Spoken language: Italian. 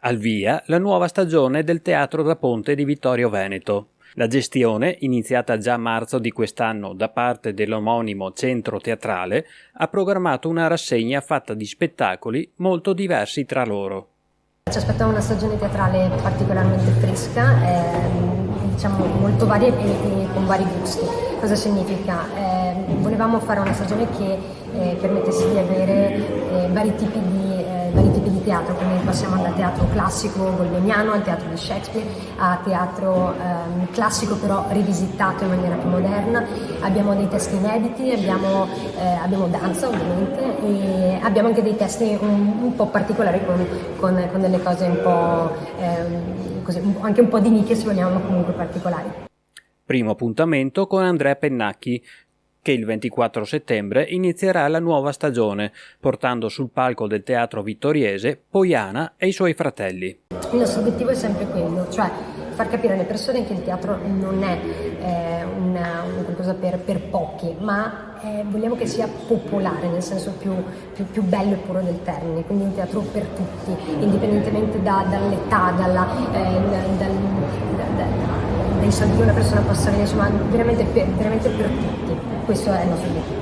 Al via la nuova stagione del Teatro da Ponte di Vittorio Veneto. La gestione, iniziata già a marzo di quest'anno da parte dell'omonimo centro teatrale, ha programmato una rassegna fatta di spettacoli molto diversi tra loro. Ci aspettava una stagione teatrale particolarmente fresca, diciamo molto varia e con vari gusti. Cosa significa? Volevamo fare una stagione che permettesse di avere vari tipi di teatro, quindi passiamo dal teatro classico bologniano al teatro di Shakespeare, a teatro classico però rivisitato in maniera più moderna. Abbiamo dei testi inediti, abbiamo danza ovviamente e abbiamo anche dei testi un po' particolari con delle cose un po' così, anche un po' di nicchie se vogliamo, ma comunque particolari. Primo appuntamento con Andrea Pennacchi, che il 24 settembre inizierà la nuova stagione, portando sul palco del Teatro Vittoriese Poiana e i suoi fratelli. Il nostro obiettivo è sempre quello, cioè far capire alle persone che il teatro non è una qualcosa per pochi, ma vogliamo che sia popolare nel senso più bello e puro del termine, quindi un teatro per tutti, indipendentemente dall'età, dai soldi che una persona possa avere, insomma veramente per tutti. Questo è il nostro obiettivo.